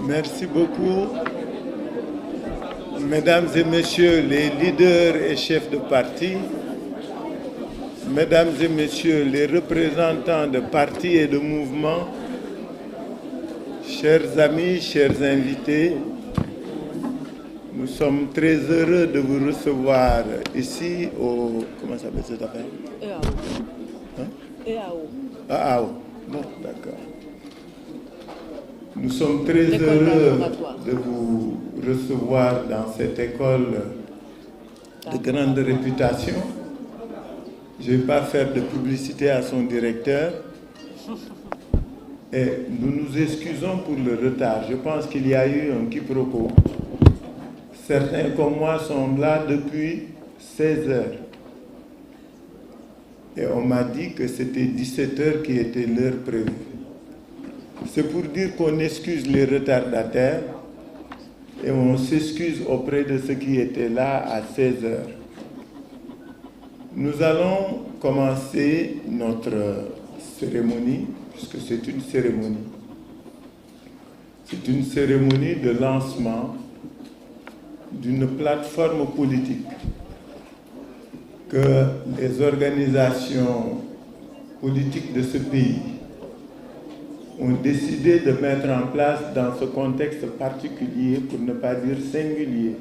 Merci beaucoup. Mesdames et messieurs les leaders et chefs de parti, mesdames et messieurs les représentants de partis et de mouvements, chers amis, chers invités, nous sommes très heureux de vous recevoir ici au... Comment s'appelle cette affaire? EAO. EAO. Bon, d'accord. Nous sommes très heureux de vous recevoir dans cette école de grande réputation. Je ne vais pas faire de publicité à son directeur. Et nous nous excusons pour le retard. Je pense qu'il y a eu un quiproquo. Certains comme moi sont là depuis 16 heures. Et on m'a dit que c'était 17 heures qui était l'heure prévue. C'est pour dire qu'on excuse les retardataires et on s'excuse auprès de ceux qui étaient là à 16 heures. Nous allons commencer notre cérémonie, puisque c'est une cérémonie. C'est une cérémonie de lancement d'une plateforme politique que les organisations politiques de ce pays ont décidé de mettre en place dans ce contexte particulier, pour ne pas dire singulier.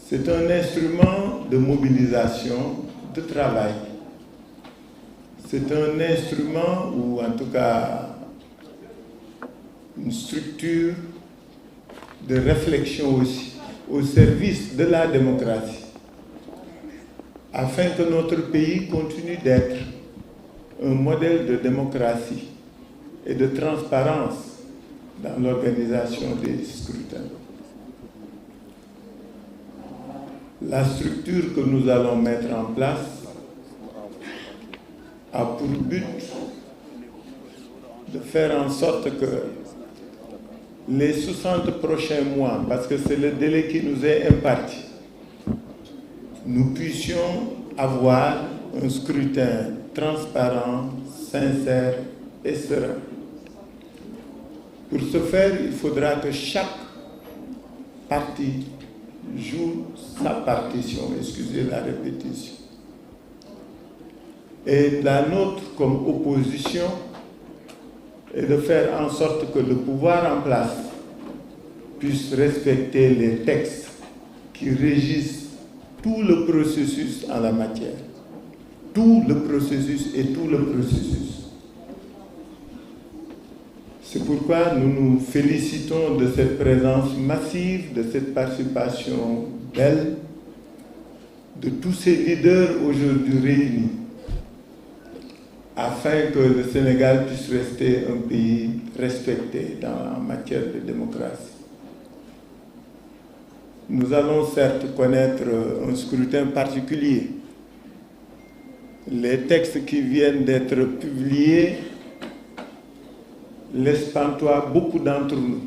C'est un instrument de mobilisation, de travail. C'est un instrument, ou en tout cas une structure de réflexion aussi, au service de la démocratie, afin que notre pays continue d'être un modèle de démocratie et de transparence dans l'organisation des scrutins. La structure que nous allons mettre en place a pour but de faire en sorte que les 60 prochains mois, parce que c'est le délai qui nous est imparti, nous puissions avoir un scrutin transparent, sincère et serein. Pour ce faire, il faudra que chaque parti joue sa partition, excusez la répétition. Et la nôtre comme opposition est de faire en sorte que le pouvoir en place puisse respecter les textes qui régissent tout le processus en la matière. Tout le processus et tout le processus. C'est pourquoi nous nous félicitons de cette présence massive, de cette participation belle, de tous ces leaders aujourd'hui réunis, afin que le Sénégal puisse rester un pays respecté en matière de démocratie. Nous allons certes connaître un scrutin particulier. Les textes qui viennent d'être publiés laissent pantois beaucoup d'entre nous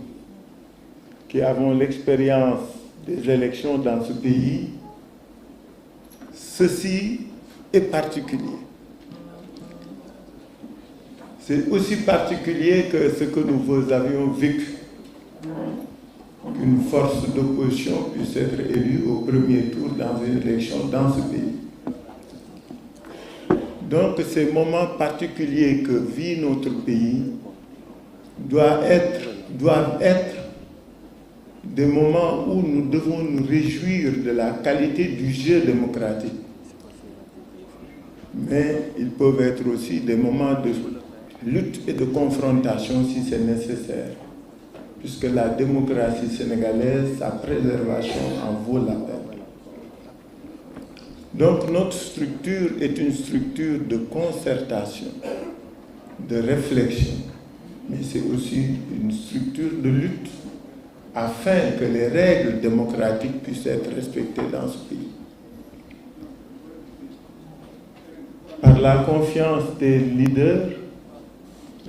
qui avons l'expérience des élections dans ce pays. Ceci est particulier. C'est aussi particulier que ce que nous avions vécu. Qu'une force d'opposition puisse être élue au premier tour dans une élection dans ce pays. Donc ces moments particuliers que vit notre pays doivent être des moments où nous devons nous réjouir de la qualité du jeu démocratique. Mais ils peuvent être aussi des moments de lutte et de confrontation si c'est nécessaire, puisque la démocratie sénégalaise, sa préservation en vaut la peine. Donc notre structure est une structure de concertation, de réflexion, mais c'est aussi une structure de lutte afin que les règles démocratiques puissent être respectées dans ce pays. Par la confiance des leaders,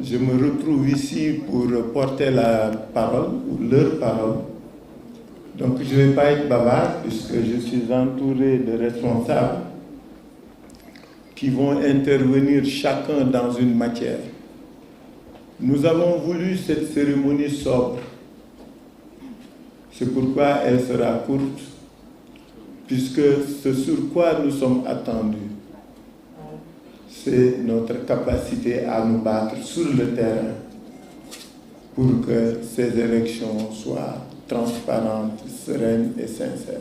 je me retrouve ici pour porter la parole, ou leur parole. Donc je ne vais pas être bavard, puisque je suis entouré de responsables qui vont intervenir chacun dans une matière. Nous avons voulu cette cérémonie sobre. C'est pourquoi elle sera courte, puisque ce sur quoi nous sommes attendus, c'est notre capacité à nous battre sur le terrain pour que ces élections soient transparentes, sereines et sincères.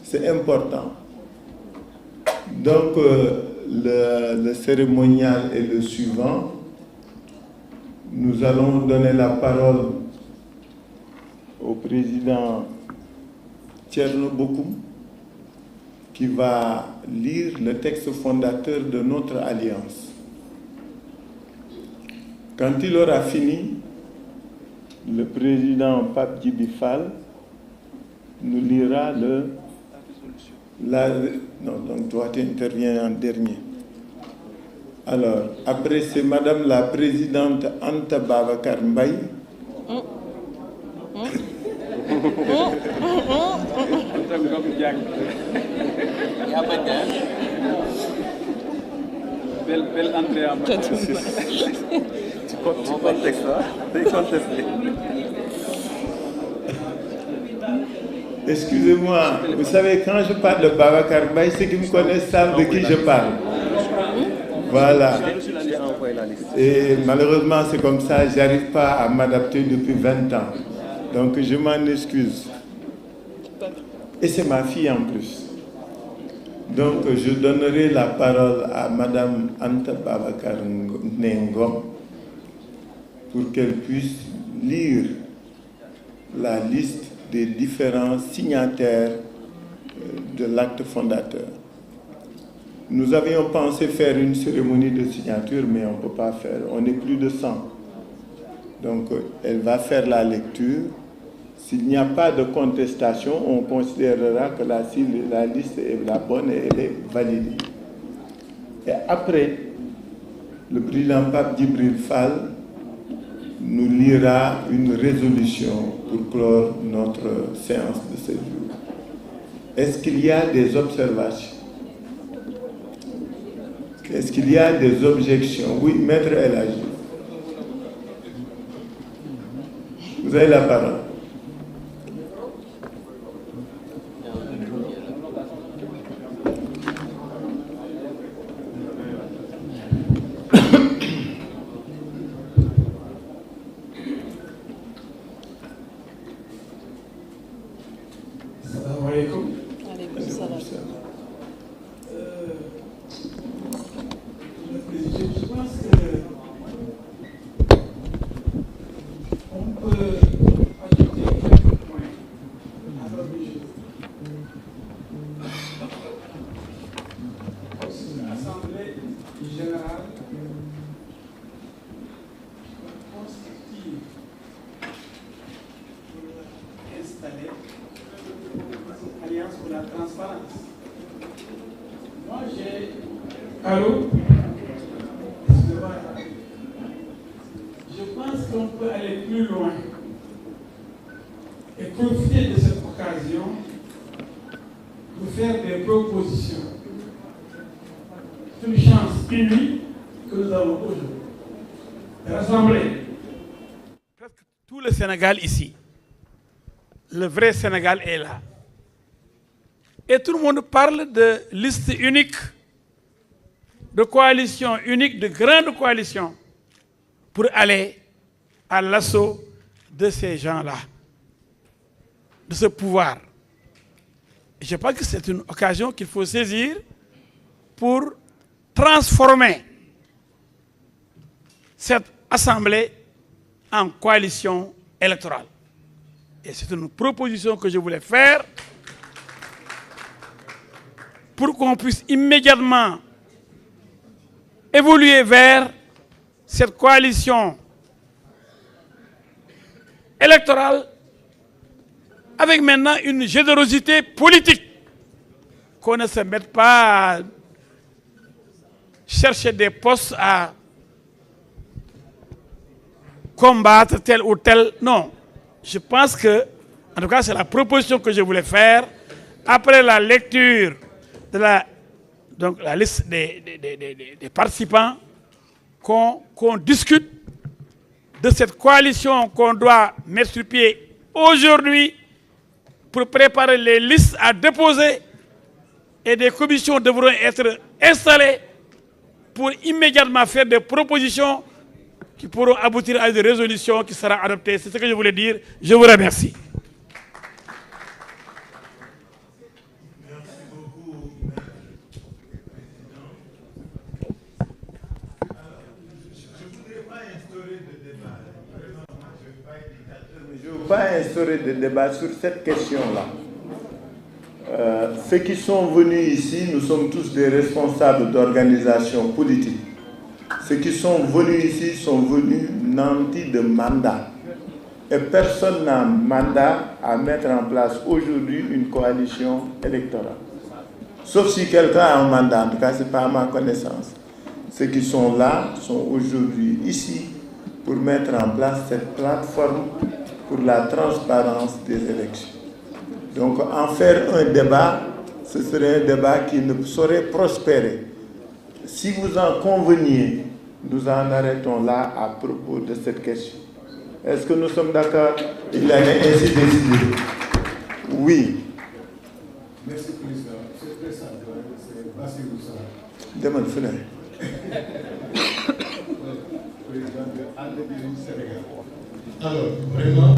C'est important. Donc, le cérémonial est le suivant. Nous allons donner la parole au président Thierno Bokoum, qui va lire le texte fondateur de notre alliance. Quand il aura fini, le président Pape Djibi Fall nous lira non, donc toi tu interviens en dernier. Alors, après c'est Madame la Présidente Anta Babacar Mbaye. Belle entrée en matière. Tu contestes ça? Tu contestes. Excusez-moi, vous savez, quand je parle de Babacar Mbaye, ceux qui me connaissent savent de qui je parle. Voilà. Et malheureusement, c'est comme ça, je n'arrive pas à m'adapter depuis 20 ans. Donc, je m'en excuse. Et c'est ma fille en plus. Donc, je donnerai la parole à Madame Anta Babacar Ngom pour qu'elle puisse lire la liste des différents signataires de l'acte fondateur. Nous avions pensé faire une cérémonie de signature, mais on ne peut pas faire. On est plus de 100. Donc, elle va faire la lecture. S'il n'y a pas de contestation, on considérera que la liste est la bonne et elle est validée. Et après, le président Pape Djibril Fall nous lira une résolution pour clore notre séance de ce jour. Est-ce qu'il y a des observations? Est-ce qu'il y a des objections? Oui, Maître El Hadji. Vous avez la parole. Salam alaikum. Alaikum salam. Je pense qu'on peut ajouter quelques points à l'ordre du jour. L'Assemblée générale constitue pour installer l'Alliance pour la transparence. Moi, j'ai... Allô? Je pense qu'on peut aller plus loin et profiter de cette occasion pour faire des propositions. C'est une chance unique que nous avons aujourd'hui de rassembler presque tout le Sénégal ici. Le vrai Sénégal est là. Et tout le monde parle de liste unique, de coalition unique, de grande coalition, pour aller à l'assaut de ces gens-là, de ce pouvoir. Et je pense que c'est une occasion qu'il faut saisir pour transformer cette assemblée en coalition électorale. Et c'est une proposition que je voulais faire pour qu'on puisse immédiatement évoluer vers cette coalition électorale avec maintenant une générosité politique, qu'on ne se mette pas à chercher des postes à combattre tel ou tel. Non, je pense que, en tout cas, c'est la proposition que je voulais faire après la lecture de la liste des participants, qu'on discute de cette coalition qu'on doit mettre sur pied aujourd'hui pour préparer les listes à déposer, et des commissions devront être installées pour immédiatement faire des propositions qui pourront aboutir à une résolution qui sera adoptée. C'est ce que je voulais dire. Je vous remercie. Merci beaucoup, je ne veux pas instaurer de débat sur cette question-là. Ceux qui sont venus ici, nous sommes tous des responsables d'organisations politiques. Ceux qui sont venus ici sont venus nantis de mandat. Et personne n'a mandat à mettre en place aujourd'hui une coalition électorale. Sauf si quelqu'un a un mandat, en tout cas ce n'est pas à ma connaissance. Ceux qui sont là sont aujourd'hui ici pour mettre en place cette plateforme pour la transparence des élections. Donc en faire un débat, ce serait un débat qui ne saurait prospérer. Si vous en conveniez, nous en arrêtons là à propos de cette question. Est-ce que nous sommes d'accord? Il en est ainsi décidé. Oui. Merci, Président. C'est très simple. C'est facile ou ça. Demande, frère. Président de Sénégal. Alors, vraiment.